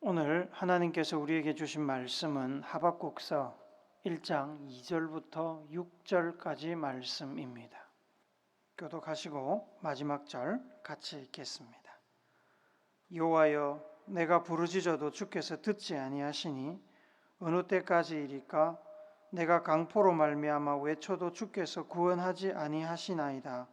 오늘 하나님께서 우리에게 주신 말씀은 하박국서 1장 2절부터 6절까지 말씀입니다. 교독하시고 마지막 절 같이 읽겠습니다. 여호와여, 내가 부르짖어도 주께서 듣지 아니하시니 어느 때까지이리까? 내가 강포로 말미암아 외쳐도 주께서 구원하지 아니하시나이다.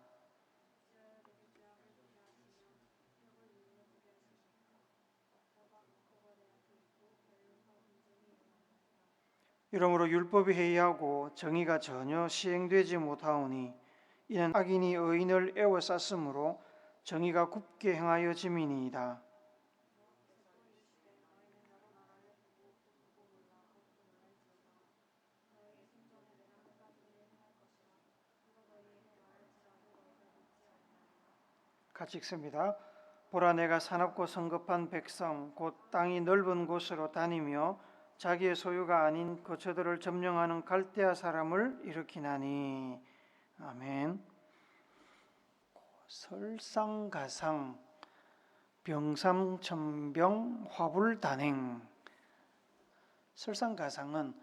이러므로 율법이 해이하고 정의가 전혀 시행되지 못하오니 이는 악인이 의인을 애워쌌으므로 정의가 굽게 행하여짐이니이다. 같이 읽습니다. 보라, 내가 사납고 성급한 백성 곧 땅이 넓은 곳으로 다니며 자기의 소유가 아닌 거처들을 점령하는 갈대아 사람을 일으키나니. 아멘. 설상가상, 병삼천병, 화불단행. 설상가상은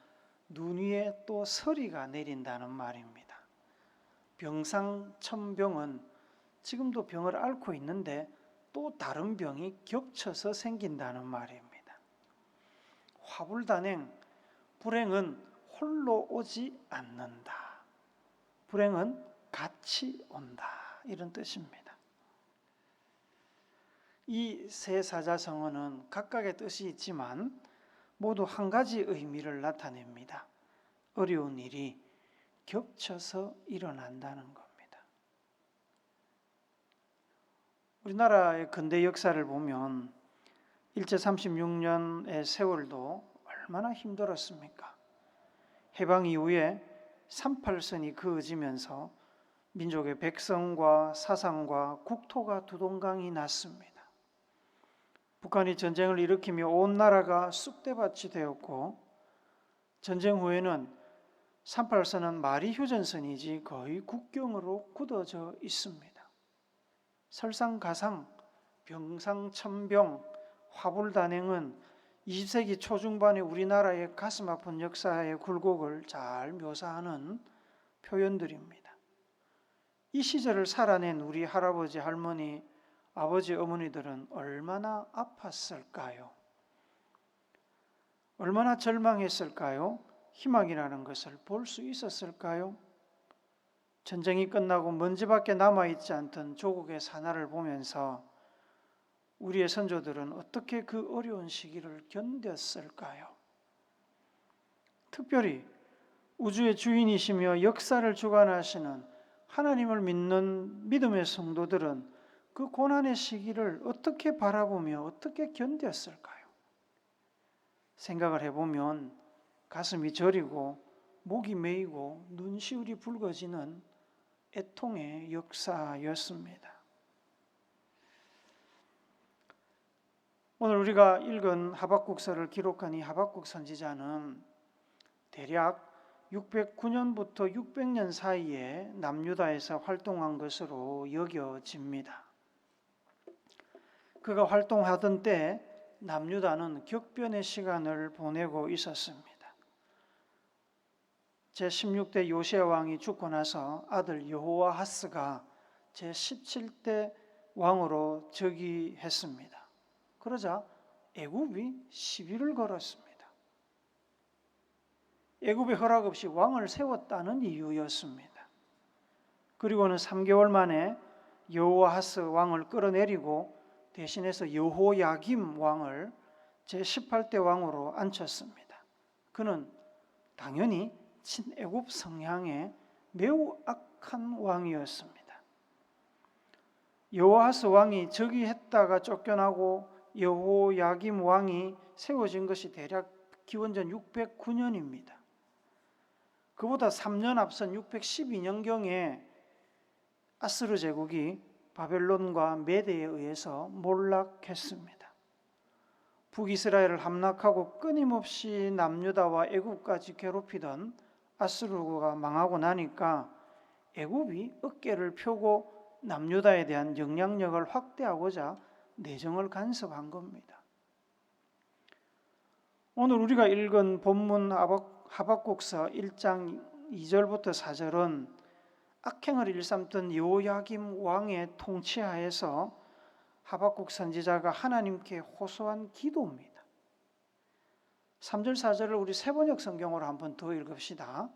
눈 위에 또 서리가 내린다는 말입니다. 병상천병은 지금도 병을 앓고 있는데 또 다른 병이 겹쳐서 생긴다는 말입니다. 화불단행, 불행은 홀로 오지 않는다. 불행은 같이 온다. 이런 뜻입니다. 이 세 사자성어는 각각의 뜻이 있지만 모두 한 가지 의미를 나타냅니다. 어려운 일이 겹쳐서 일어난다는 겁니다. 우리나라의 근대 역사를 보면 일제 36년의 세월도 얼마나 힘들었습니까? 해방 이후에 38선이 그어지면서 민족의 백성과 사상과 국토가 두동강이 났습니다. 북한이 전쟁을 일으키며 온 나라가 쑥대밭이 되었고, 전쟁 후에는 38선은 말이 휴전선이지 거의 국경으로 굳어져 있습니다. 설상가상, 병상천병, 화불단행은 20세기 초중반의 우리나라의 가슴 아픈 역사의 굴곡을 잘 묘사하는 표현들입니다. 이 시절을 살아낸 우리 할아버지, 할머니, 아버지, 어머니들은 얼마나 아팠을까요? 얼마나 절망했을까요? 희망이라는 것을 볼 수 있었을까요? 전쟁이 끝나고 먼지밖에 남아있지 않던 조국의 사나를 보면서 우리의 선조들은 어떻게 그 어려운 시기를 견뎠을까요? 특별히 우주의 주인이시며 역사를 주관하시는 하나님을 믿는 믿음의 성도들은 그 고난의 시기를 어떻게 바라보며 어떻게 견뎠을까요? 생각을 해보면 가슴이 저리고 목이 메이고 눈시울이 붉어지는 애통의 역사였습니다. 오늘 우리가 읽은 하박국서를 기록한 이 하박국 선지자는 대략 609년부터 600년 사이에 남유다에서 활동한 것으로 여겨집니다. 그가 활동하던 때 남유다는 격변의 시간을 보내고 있었습니다. 제16대 요시야 왕이 죽고 나서 아들 여호와하스가 제17대 왕으로 즉위했습니다. 그러자 애굽이 시비를 걸었습니다. 애굽의 허락 없이 왕을 세웠다는 이유였습니다. 그리고는 3개월 만에 여호와하스 왕을 끌어내리고 대신해서 여호야김 왕을 제18대 왕으로 앉혔습니다. 그는 당연히 친애굽 성향의 매우 악한 왕이었습니다. 여호아스 왕이 즉위했다가 쫓겨나고 여호야김 왕이 세워진 것이 대략 기원전 609년입니다. 그보다 3년 앞선 612년경에 아스르 제국이 바벨론과 메대에 의해서 몰락했습니다. 북이스라엘을 함락하고 끊임없이 남유다와 애굽까지 괴롭히던 아스르가 망하고 나니까 애굽이 어깨를 펴고 남유다에 대한 영향력을 확대하고자 내정을 간섭한 겁니다. 오늘 우리가 읽은 본문 하박국서 1장 2절부터 4절은 악행을 일삼던 여호야김 왕의 통치하에서 하박국 선지자가 하나님께 호소한 기도입니다. 3절 4절을 우리 세번역 성경으로 한번 더 읽읍시다.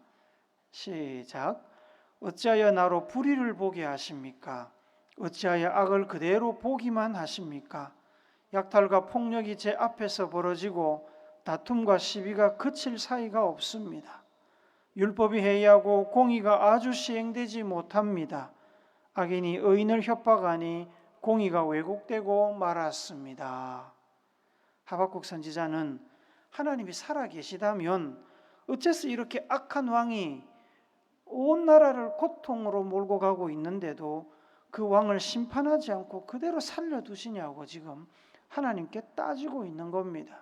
시작. 어찌하여 나로 불의를 보게 하십니까? 어찌하여 악을 그대로 보기만 하십니까? 약탈과 폭력이 제 앞에서 벌어지고 다툼과 시비가 그칠 사이가 없습니다. 율법이 해이하고 공의가 아주 시행되지 못합니다. 악인이 의인을 협박하니 공의가 왜곡되고 말았습니다. 하박국 선지자는 하나님이 살아계시다면 어째서 이렇게 악한 왕이 온 나라를 고통으로 몰고 가고 있는데도 그 왕을 심판하지 않고 그대로 살려두시냐고 지금 하나님께 따지고 있는 겁니다.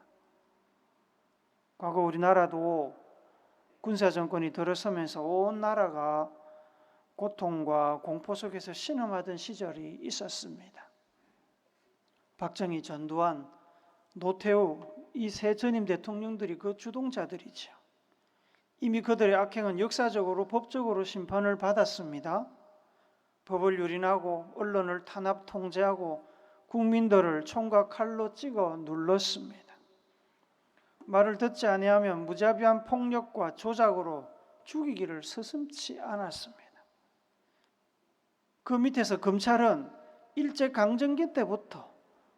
과거 우리나라도 군사정권이 들어서면서 온 나라가 고통과 공포 속에서 신음하던 시절이 있었습니다. 박정희, 전두환, 노태우 이 세 전임 대통령들이 그 주동자들이죠. 이미 그들의 악행은 역사적으로 법적으로 심판을 받았습니다. 법을 유린하고 언론을 탄압 통제하고 국민들을 총과 칼로 찍어 눌렀습니다. 말을 듣지 아니하면 무자비한 폭력과 조작으로 죽이기를 서슴지 않았습니다. 그 밑에서 검찰은 일제강점기 때부터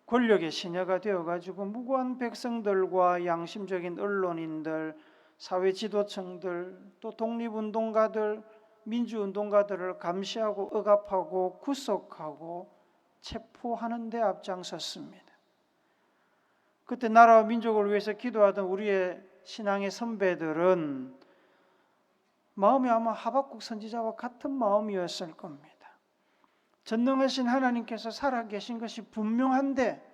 권력의 시녀가 되어가지고 무고한 백성들과 양심적인 언론인들, 사회 지도층들, 또 독립운동가들, 민주운동가들을 감시하고 억압하고 구속하고 체포하는 데 앞장섰습니다. 그때 나라와 민족을 위해서 기도하던 우리의 신앙의 선배들은 마음이 아마 하박국 선지자와 같은 마음이었을 겁니다. 전능하신 하나님께서 살아계신 것이 분명한데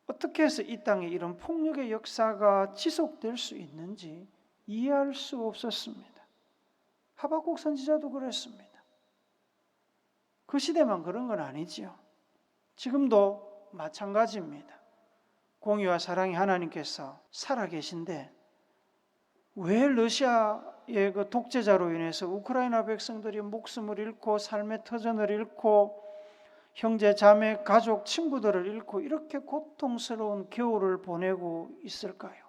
어떻게 해서 이 땅에 이런 폭력의 역사가 지속될 수 있는지 이해할 수 없었습니다. 하박국 선지자도 그랬습니다. 그 시대만 그런 건 아니지요. 지금도 마찬가지입니다. 공의와 사랑의 하나님께서 살아계신데 왜 러시아의 그 독재자로 인해서 우크라이나 백성들이 목숨을 잃고 삶의 터전을 잃고 형제, 자매, 가족, 친구들을 잃고 이렇게 고통스러운 겨울을 보내고 있을까요?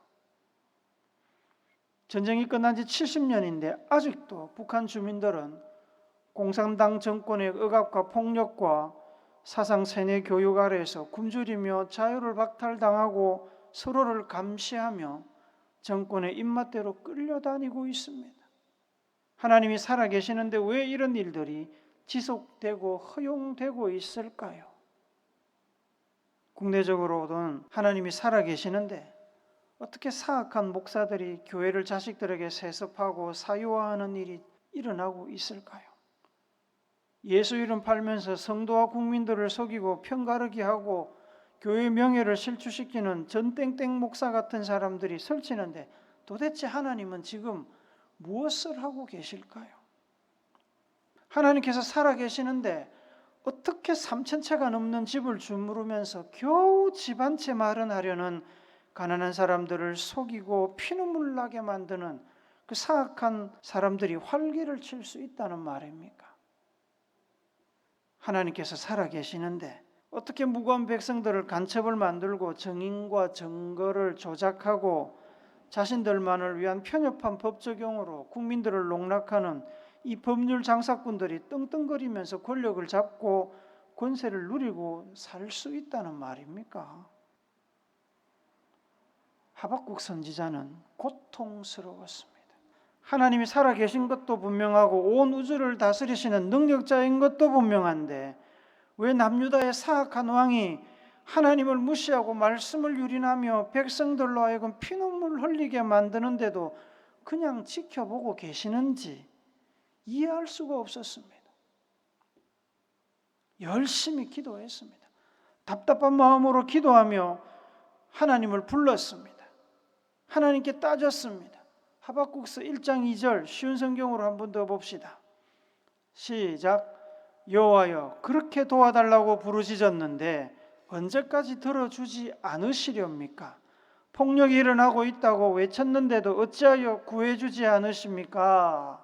전쟁이 끝난 지 70년인데 아직도 북한 주민들은 공산당 정권의 억압과 폭력과 사상 세뇌 교육 아래에서 굶주리며 자유를 박탈당하고 서로를 감시하며 정권의 입맛대로 끌려다니고 있습니다. 하나님이 살아계시는데 왜 이런 일들이 지속되고 허용되고 있을까요? 국내적으로는 하나님이 살아계시는데 어떻게 사악한 목사들이 교회를 자식들에게 세습하고 사유화하는 일이 일어나고 있을까요? 예수 이름 팔면서 성도와 국민들을 속이고 편가르기 하고 교회 명예를 실추시키는 전땡땡 목사 같은 사람들이 설치는데 도대체 하나님은 지금 무엇을 하고 계실까요? 하나님께서 살아계시는데 어떻게 3,000채가 넘는 집을 주무르면서 겨우 집 한 채 마련하려는 가난한 사람들을 속이고 피눈물 나게 만드는 그 사악한 사람들이 활개를 칠 수 있다는 말입니까? 하나님께서 살아계시는데 어떻게 무고한 백성들을 간첩을 만들고 증인과 증거를 조작하고 자신들만을 위한 편협한 법 적용으로 국민들을 농락하는 이 법률 장사꾼들이 떵떵거리면서 권력을 잡고 권세를 누리고 살 수 있다는 말입니까? 하박국 선지자는 고통스러웠습니다. 하나님이 살아계신 것도 분명하고 온 우주를 다스리시는 능력자인 것도 분명한데 왜 남유다의 사악한 왕이 하나님을 무시하고 말씀을 유린하며 백성들로 하여금 피눈물 흘리게 만드는데도 그냥 지켜보고 계시는지 이해할 수가 없었습니다. 열심히 기도했습니다. 답답한 마음으로 기도하며 하나님을 불렀습니다. 하나님께 따졌습니다. 하박국서 1장 2절 쉬운 성경으로 한 번 더 봅시다. 시작. 여호와여 그렇게 도와달라고 부르짖었는데 언제까지 들어주지 않으시렵니까? 폭력이 일어나고 있다고 외쳤는데도 어찌하여 구해주지 않으십니까?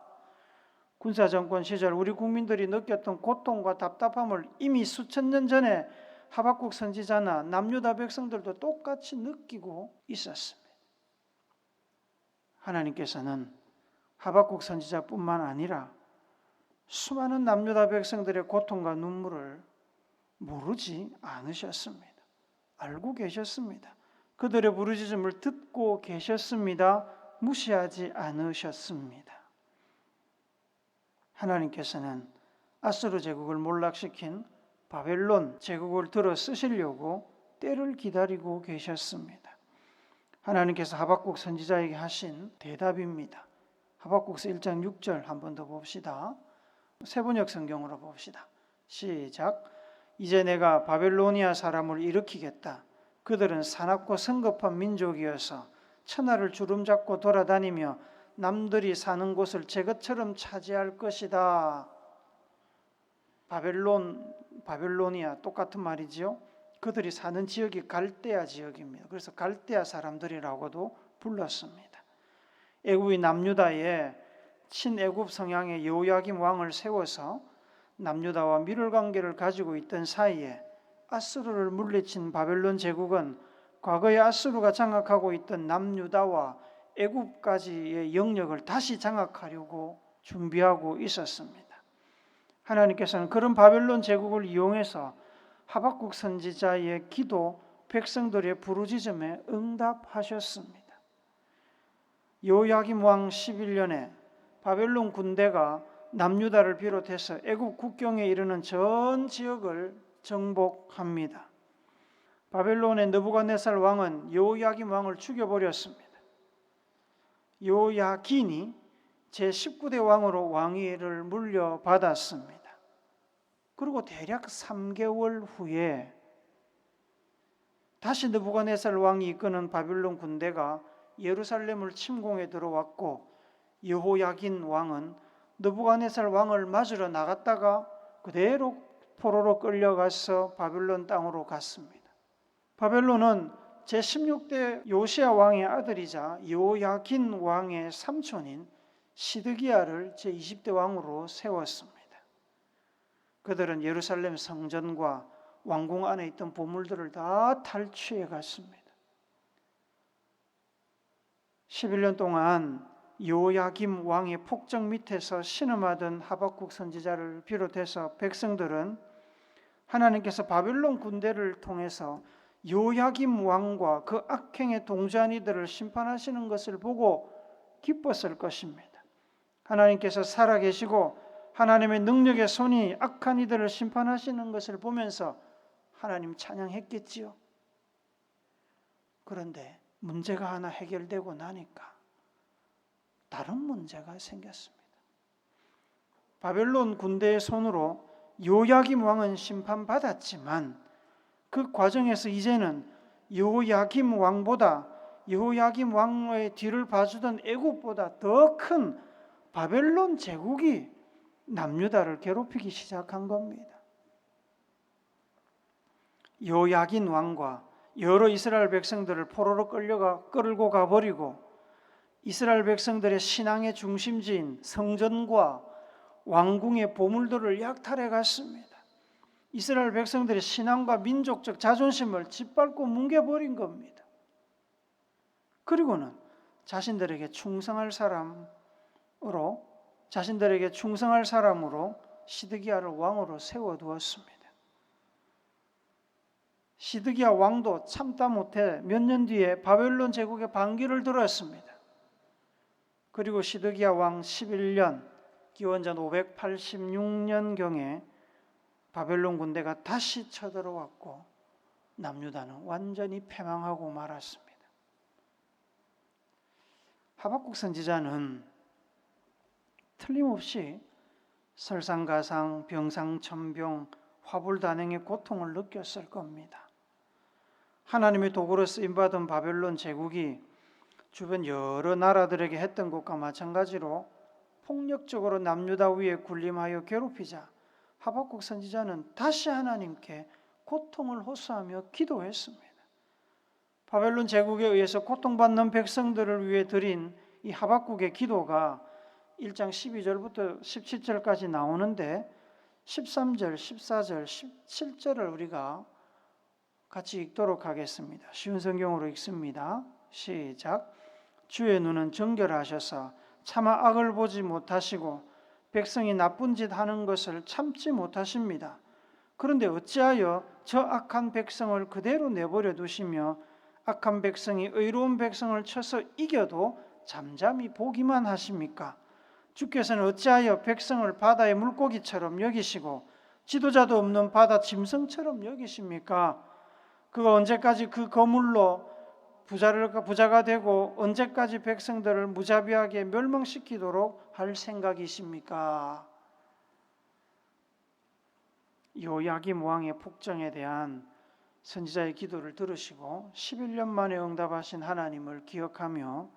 군사정권 시절 우리 국민들이 느꼈던 고통과 답답함을 이미 수천 년 전에 하박국 선지자나 남유다 백성들도 똑같이 느끼고 있었습니다. 하나님께서는 하박국 선지자뿐만 아니라 수많은 남유다 백성들의 고통과 눈물을 모르지 않으셨습니다. 알고 계셨습니다. 그들의 부르짖음을 듣고 계셨습니다. 무시하지 않으셨습니다. 하나님께서는 아수르 제국을 몰락시킨 바벨론 제국을 들어 쓰시려고 때를 기다리고 계셨습니다. 하나님께서 하박국 선지자에게 하신 대답입니다. 하박국서 1장 6절 한 번 더 봅시다. 세번역 성경으로 봅시다. 시작. 이제 내가 바벨로니아 사람을 일으키겠다. 그들은 사납고 성급한 민족이어서 천하를 주름잡고 돌아다니며 남들이 사는 곳을 제 것처럼 차지할 것이다. 바벨로니아 똑같은 말이지요. 그들이 사는 지역이 갈대아 지역입니다. 그래서 갈대아 사람들이라고도 불렀습니다. 애굽의 남유다에 친애굽 성향의 여호야김 왕을 세워서 남유다와 밀월 관계를 가지고 있던 사이에 아수르를 물리친 바벨론 제국은 과거에 아수르가 장악하고 있던 남유다와 애굽까지의 영역을 다시 장악하려고 준비하고 있었습니다. 하나님께서는 그런 바벨론 제국을 이용해서 하박국 선지자의 기도, 백성들의 부르짖음에 응답하셨습니다. 여호야김 왕 11년에 바벨론 군대가 남유다를 비롯해서 애굽 국경에 이르는 전 지역을 정복합니다. 바벨론의 느부갓네살 왕은 여호야김 왕을 죽여버렸습니다. 여호야긴이 제19대 왕으로 왕위를 물려받았습니다. 그리고 대략 3개월 후에 다시 느부갓네살 왕이 이끄는 바벨론 군대가 예루살렘을 침공해 들어왔고 여호야긴 왕은 느부갓네살 왕을 맞으러 나갔다가 그대로 포로로 끌려가서 바벨론 땅으로 갔습니다. 바벨론은 제16대 요시야 왕의 아들이자 여호야긴 왕의 삼촌인 시드기야를 제20대 왕으로 세웠습니다. 그들은 예루살렘 성전과 왕궁 안에 있던 보물들을 다 탈취해 갔습니다. 11년 동안 여호야김 왕의 폭정 밑에서 신음하던 하박국 선지자를 비롯해서 백성들은 하나님께서 바벨론 군대를 통해서 여호야김 왕과 그 악행에 동조한 이들을 심판하시는 것을 보고 기뻤을 것입니다. 하나님께서 살아계시고 하나님의 능력의 손이 악한 이들을 심판하시는 것을 보면서 하나님 찬양했겠지요. 그런데 문제가 하나 해결되고 나니까 다른 문제가 생겼습니다. 바벨론 군대의 손으로 여호야김 왕은 심판받았지만 그 과정에서 이제는 여호야김 왕보다 여호야김 왕의 뒤를 봐주던 애굽보다 더 큰 바벨론 제국이 남유다를 괴롭히기 시작한 겁니다. 여호야긴 왕과 여러 이스라엘 백성들을 포로로 끌고 가버리고 이스라엘 백성들의 신앙의 중심지인 성전과 왕궁의 보물들을 약탈해 갔습니다. 이스라엘 백성들의 신앙과 민족적 자존심을 짓밟고 뭉개버린 겁니다. 그리고는 자신들에게 충성할 사람으로 시드기야를 왕으로 세워두었습니다. 시드기야 왕도 참다 못해 몇 년 뒤에 바벨론 제국의 반기를 들었습니다. 그리고 시드기야 왕 11년 기원전 586년경에 바벨론 군대가 다시 쳐들어왔고 남유다는 완전히 패망하고 말았습니다. 하박국 선지자는 틀림없이 설상가상, 병상천병, 화불단행의 고통을 느꼈을 겁니다. 하나님의 도구로 쓰임받은 바벨론 제국이 주변 여러 나라들에게 했던 것과 마찬가지로 폭력적으로 남유다 위에 군림하여 괴롭히자 하박국 선지자는 다시 하나님께 고통을 호소하며 기도했습니다. 바벨론 제국에 의해서 고통받는 백성들을 위해 드린 이 하박국의 기도가 1장 12절부터 17절까지 나오는데 13절, 14절, 17절을 우리가 같이 읽도록 하겠습니다. 쉬운 성경으로 읽습니다. 시작. 주의 눈은 정결하셔서 차마 악을 보지 못하시고 백성이 나쁜 짓 하는 것을 참지 못하십니다. 그런데 어찌하여 저 악한 백성을 그대로 내버려 두시며 악한 백성이 의로운 백성을 쳐서 이겨도 잠잠히 보기만 하십니까? 주께서는 어찌하여 백성을 바다의 물고기처럼 여기시고 지도자도 없는 바다 짐승처럼 여기십니까? 그가 언제까지 그 거물로 부자가 되고 언제까지 백성들을 무자비하게 멸망시키도록 할 생각이십니까? 요야김 왕의 폭정에 대한 선지자의 기도를 들으시고 11년 만에 응답하신 하나님을 기억하며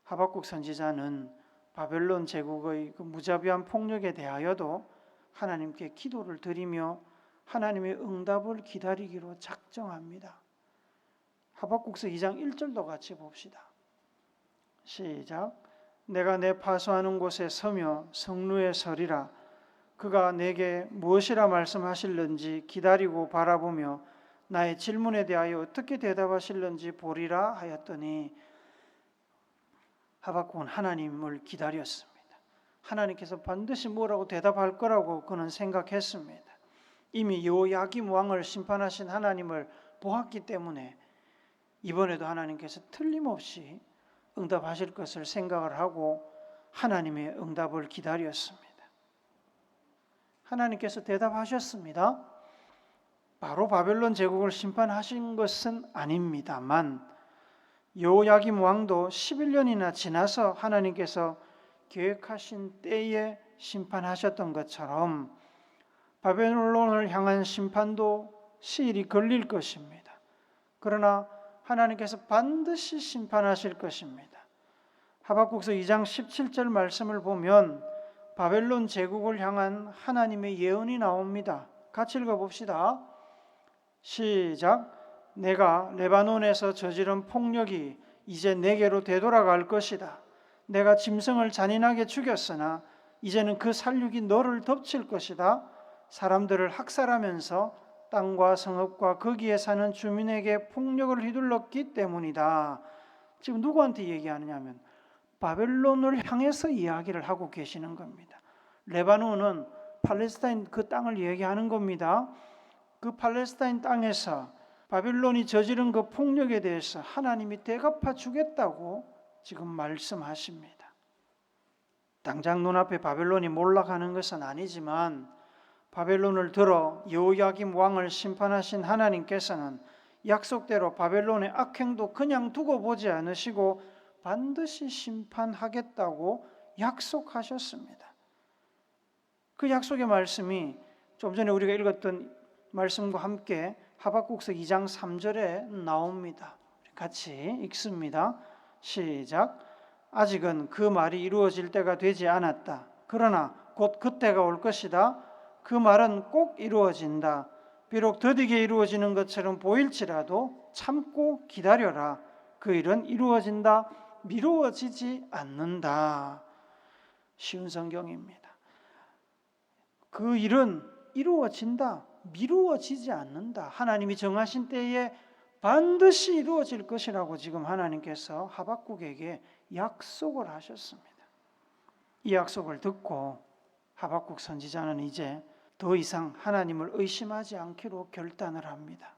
하박국 선지자는 바벨론 제국의 그 무자비한 폭력에 대하여도 하나님께 기도를 드리며 하나님의 응답을 기다리기로 작정합니다. 하박국서 2장 1절도 같이 봅시다. 시작. 내가 내 파수하는 곳에 서며 성루에 서리라. 그가 내게 무엇이라 말씀하실는지 기다리고 바라보며 나의 질문에 대하여 어떻게 대답하실는지 보리라 하였더니 하박국은 하나님을 기다렸습니다. 하나님께서 반드시 뭐라고 대답할 거라고 그는 생각했습니다. 이미 요야김 왕을 심판하신 하나님을 보았기 때문에 이번에도 하나님께서 틀림없이 응답하실 것을 생각을 하고 하나님의 응답을 기다렸습니다. 하나님께서 대답하셨습니다. 바로 바벨론 제국을 심판하신 것은 아닙니다만 요야김 왕도 11년이나 지나서 하나님께서 계획하신 때에 심판하셨던 것처럼 바벨론을 향한 심판도 시일이 걸릴 것입니다. 그러나 하나님께서 반드시 심판하실 것입니다. 하박국서 2장 17절 말씀을 보면 바벨론 제국을 향한 하나님의 예언이 나옵니다. 같이 읽어봅시다. 시작. 내가 레바논에서 저지른 폭력이 이제 내게로 되돌아갈 것이다. 내가 짐승을 잔인하게 죽였으나 이제는 그 살육이 너를 덮칠 것이다. 사람들을 학살하면서 땅과 성읍과 거기에 사는 주민에게 폭력을 휘둘렀기 때문이다. 지금 누구한테 얘기하느냐면 바벨론을 향해서 이야기를 하고 계시는 겁니다. 레바논은 팔레스타인 그 땅을 얘기하는 겁니다. 그 팔레스타인 땅에서 바벨론이 저지른 그 폭력에 대해서 하나님이 대갚아 주겠다고 지금 말씀하십니다. 당장 눈앞에 바벨론이 몰락하는 것은 아니지만 바벨론을 들어 여호야김 왕을 심판하신 하나님께서는 약속대로 바벨론의 악행도 그냥 두고 보지 않으시고 반드시 심판하겠다고 약속하셨습니다. 그 약속의 말씀이 좀 전에 우리가 읽었던 말씀과 함께 하박국서 2장 3절에 나옵니다. 같이 읽습니다. 시작. 아직은 그 말이 이루어질 때가 되지 않았다. 그러나 곧 그때가 올 것이다. 그 말은 꼭 이루어진다. 비록 더디게 이루어지는 것처럼 보일지라도 참고 기다려라. 그 일은 이루어진다. 미루어지지 않는다. 쉬운 성경입니다. 그 일은 이루어진다. 미루어지지 않는다. 하나님이 정하신 때에 반드시 이루어질 것이라고 지금 하나님께서 하박국에게 약속을 하셨습니다. 이 약속을 듣고 하박국 선지자는 이제 더 이상 하나님을 의심하지 않기로 결단을 합니다.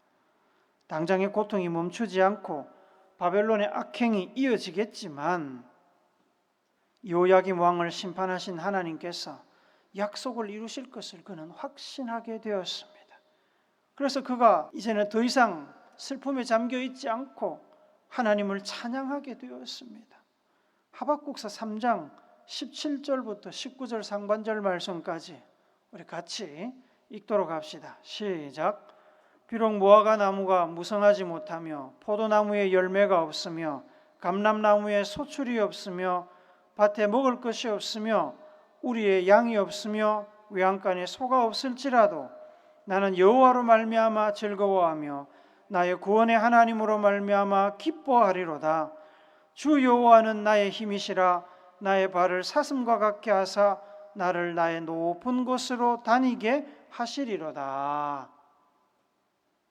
당장의 고통이 멈추지 않고 바벨론의 악행이 이어지겠지만 요야김 왕을 심판하신 하나님께서 약속을 이루실 것을 그는 확신하게 되었습니다. 그래서 그가 이제는 더 이상 슬픔에 잠겨 있지 않고 하나님을 찬양하게 되었습니다. 하박국서 3장 17절부터 19절 상반절 말씀까지 우리 같이 읽도록 합시다. 시작. 비록 무화과 나무가 무성하지 못하며 포도나무에 열매가 없으며 감람나무에 소출이 없으며 밭에 먹을 것이 없으며 우리의 양이 없으며 외양간에 소가 없을지라도 나는 여호와로 말미암아 즐거워하며 나의 구원의 하나님으로 말미암아 기뻐하리로다. 주 여호와는 나의 힘이시라. 나의 발을 사슴과 같게 하사 나를 나의 높은 곳으로 다니게 하시리로다.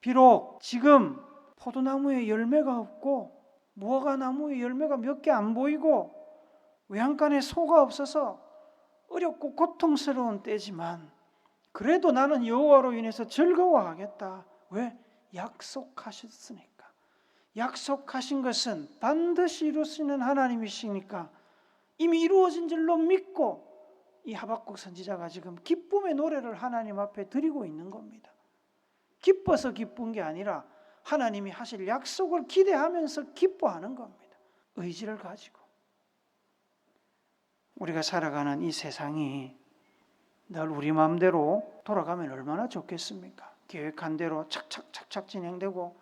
비록 지금 포도나무에 열매가 없고 무화과나무에 열매가 몇 개 안 보이고 외양간에 소가 없어서 어렵고 고통스러운 때지만 그래도 나는 여호와로 인해서 즐거워하겠다. 왜? 약속하셨으니까. 약속하신 것은 반드시 이루시는 하나님이시니까 이미 이루어진 줄로 믿고 이 하박국 선지자가 지금 기쁨의 노래를 하나님 앞에 드리고 있는 겁니다. 기뻐서 기쁜 게 아니라 하나님이 하실 약속을 기대하면서 기뻐하는 겁니다. 의지를 가지고. 우리가 살아가는 이 세상이 늘 우리 마음대로 돌아가면 얼마나 좋겠습니까? 계획한 대로 착착 진행되고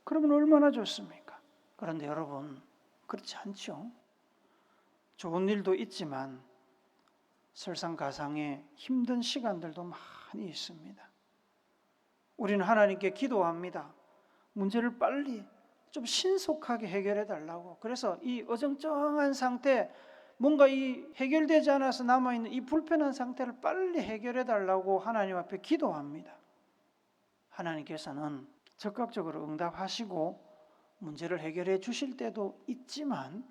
그러면 얼마나 좋습니까? 그런데 여러분, 그렇지 않죠? 좋은 일도 있지만 설상가상의 힘든 시간들도 많이 있습니다. 우리는 하나님께 기도합니다. 문제를 빨리 좀 신속하게 해결해 달라고. 그래서 이 어정쩡한 상태, 뭔가 이 해결되지 않아서 남아있는 이 불편한 상태를 빨리 해결해 달라고 하나님 앞에 기도합니다. 하나님께서는 적극적으로 응답하시고 문제를 해결해 주실 때도 있지만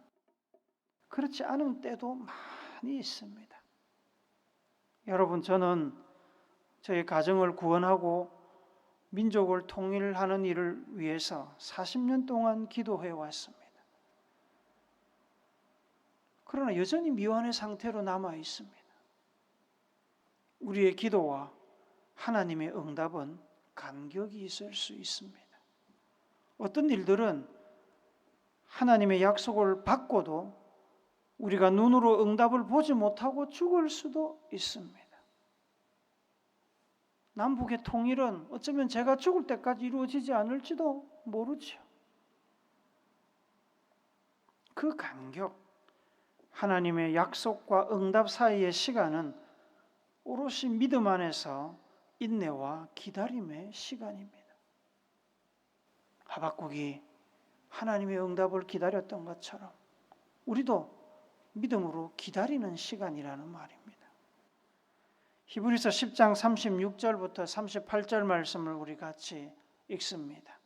그렇지 않은 때도 많이 있습니다. 여러분, 저는 저희 가정을 구원하고 민족을 통일하는 일을 위해서 40년 동안 기도해 왔습니다. 그러나 여전히 미완의 상태로 남아 있습니다. 우리의 기도와 하나님의 응답은 간격이 있을 수 있습니다. 어떤 일들은 하나님의 약속을 받고도 우리가 눈으로 응답을 보지 못하고 죽을 수도 있습니다. 남북의 통일은 어쩌면 제가 죽을 때까지 이루어지지 않을지도 모르죠. 그 간격, 하나님의 약속과 응답 사이의 시간은 오롯이 믿음 안에서 인내와 기다림의 시간입니다. 하박국이 하나님의 응답을 기다렸던 것처럼 우리도 믿음으로 기다리는 시간이라는 말입니다. 히브리서 10장 36절부터 38절 말씀을 우리 같이 읽습니다.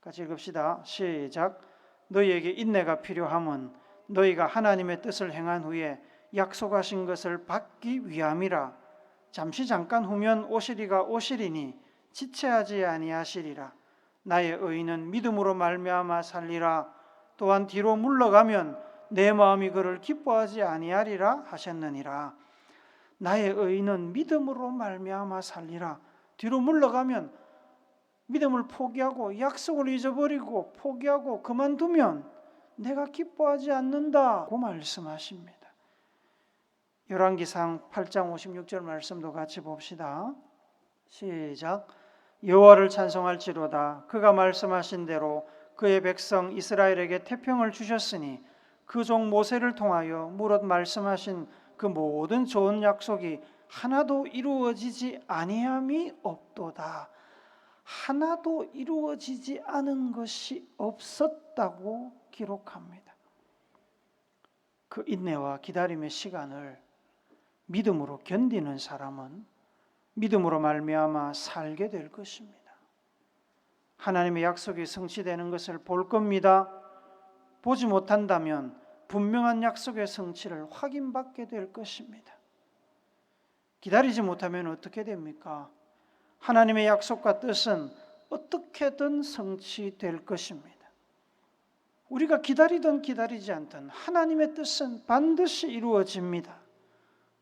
같이 읽읍시다. 시작. 너희에게 인내가 필요함은 너희가 하나님의 뜻을 행한 후에 약속하신 것을 받기 위함이라. 잠시 잠깐 후면 오시리가 오시리니 지체하지 아니하시리라. 나의 의인은 믿음으로 말미암아 살리라. 또한 뒤로 물러가면 내 마음이 그를 기뻐하지 아니하리라 하셨느니라. 나의 의인은 믿음으로 말미암아 살리라. 뒤로 물러가면 믿음을 포기하고 약속을 잊어버리고 포기하고 그만두면 내가 기뻐하지 않는다고 말씀하십니다. 열왕기상 8장 56절 말씀도 같이 봅시다. 시작. 여호와를 찬송할지로다. 그가 말씀하신 대로 그의 백성 이스라엘에게 태평을 주셨으니 그 종 모세를 통하여 무릇 말씀하신 그 모든 좋은 약속이 하나도 이루어지지 아니함이 없도다. 하나도 이루어지지 않은 것이 없었다고 기록합니다. 그 인내와 기다림의 시간을 믿음으로 견디는 사람은 믿음으로 말미암아 살게 될 것입니다. 하나님의 약속이 성취되는 것을 볼 겁니다. 보지 못한다면 분명한 약속의 성취를 확인받게 될 것입니다. 기다리지 못하면 어떻게 됩니까? 하나님의 약속과 뜻은 어떻게든 성취될 것입니다. 우리가 기다리든 기다리지 않든 하나님의 뜻은 반드시 이루어집니다.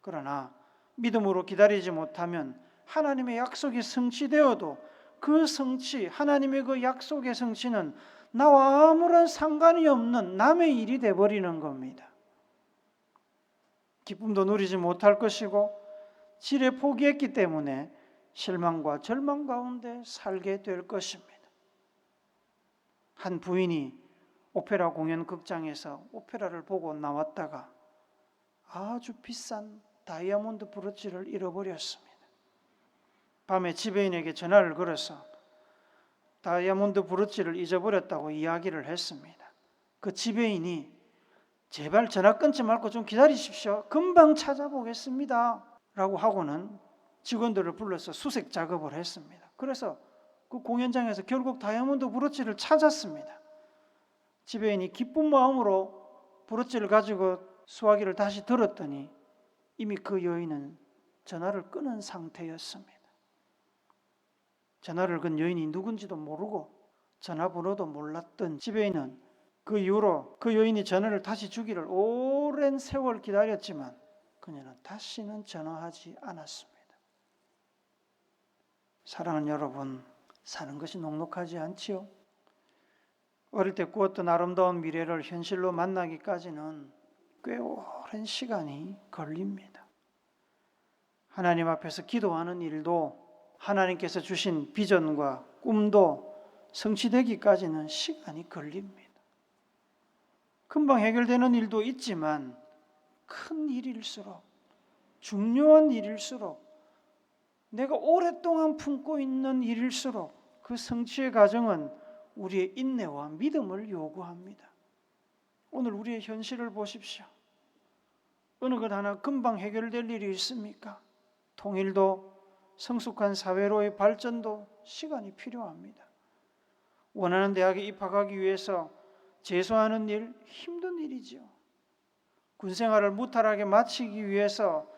그러나 믿음으로 기다리지 못하면 하나님의 약속이 성취되어도 그 성취, 하나님의 그 약속의 성취는 나와 아무런 상관이 없는 남의 일이 되어버리는 겁니다. 기쁨도 누리지 못할 것이고 지레 포기했기 때문에 실망과 절망 가운데 살게 될 것입니다. 한 부인이 오페라 공연 극장에서 오페라를 보고 나왔다가 아주 비싼 다이아몬드 브로치를 잃어버렸습니다. 밤에 지배인에게 전화를 걸어서 다이아몬드 브로치를 잊어버렸다고 이야기를 했습니다. 그 지배인이 제발 전화 끊지 말고 좀 기다리십시오. 금방 찾아보겠습니다. 라고 하고는 직원들을 불러서 수색 작업을 했습니다. 그래서 그 공연장에서 결국 다이아몬드 브로치를 찾았습니다. 지배인이 기쁜 마음으로 브로치를 가지고 수화기를 다시 들었더니 이미 그 여인은 전화를 끊은 상태였습니다. 전화를 건 여인이 누군지도 모르고 전화번호도 몰랐던 지배인은 그 이후로 그 여인이 전화를 다시 주기를 오랜 세월 기다렸지만 그녀는 다시는 전화하지 않았습니다. 사랑하는 여러분, 사는 것이 녹록하지 않지요? 어릴 때 꾸었던 아름다운 미래를 현실로 만나기까지는 꽤 오랜 시간이 걸립니다. 하나님 앞에서 기도하는 일도 하나님께서 주신 비전과 꿈도 성취되기까지는 시간이 걸립니다. 금방 해결되는 일도 있지만 큰 일일수록, 중요한 일일수록, 내가 오랫동안 품고 있는 일일수록 그 성취의 과정은 우리의 인내와 믿음을 요구합니다. 오늘 우리의 현실을 보십시오. 어느 것 하나 금방 해결될 일이 있습니까? 통일도, 성숙한 사회로의 발전도 시간이 필요합니다. 원하는 대학에 입학하기 위해서 재수하는 일, 힘든 일이죠. 군생활을 무탈하게 마치기 위해서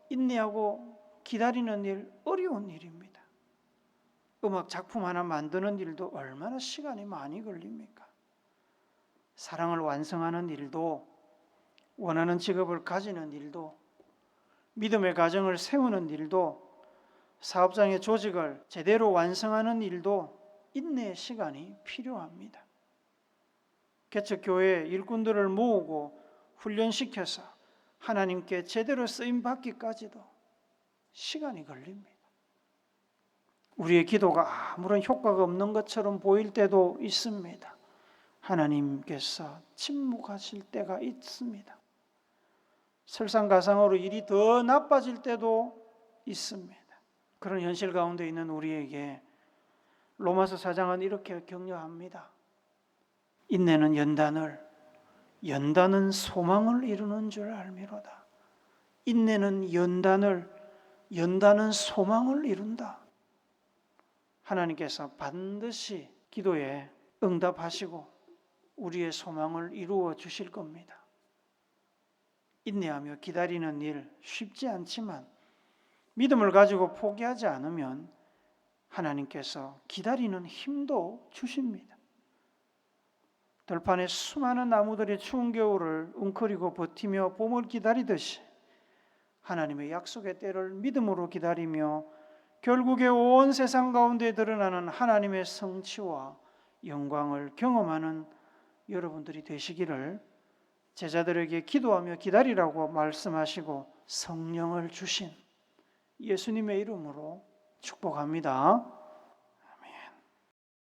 인내하고 기다리는 일, 어려운 일입니다. 음악 작품 하나 만드는 일도 얼마나 시간이 많이 걸립니까? 사랑을 완성하는 일도, 원하는 직업을 가지는 일도, 믿음의 가정을 세우는 일도, 사업장의 조직을 제대로 완성하는 일도 인내의 시간이 필요합니다. 개척교회 일꾼들을 모으고 훈련시켜서 하나님께 제대로 쓰임받기까지도 시간이 걸립니다. 우리의 기도가 아무런 효과가 없는 것처럼 보일 때도 있습니다. 하나님께서 침묵하실 때가 있습니다. 설상가상으로 일이 더 나빠질 때도 있습니다. 그런 현실 가운데 있는 우리에게 로마서 4장은 이렇게 격려합니다. 인내는 연단은 소망을 이루는 줄 알미로다. 인내는 연단은 소망을 이룬다. 하나님께서 반드시 기도에 응답하시고 우리의 소망을 이루어 주실 겁니다. 인내하며 기다리는 일 쉽지 않지만 믿음을 가지고 포기하지 않으면 하나님께서 기다리는 힘도 주십니다. 들판에 수많은 나무들이 추운 겨울을 웅크리고 버티며 봄을 기다리듯이 하나님의 약속의 때를 믿음으로 기다리며 결국에 온 세상 가운데 드러나는 하나님의 성취와 영광을 경험하는 여러분들이 되시기를 제자들에게 기도하며 기다리라고 말씀하시고 성령을 주신 예수님의 이름으로 축복합니다.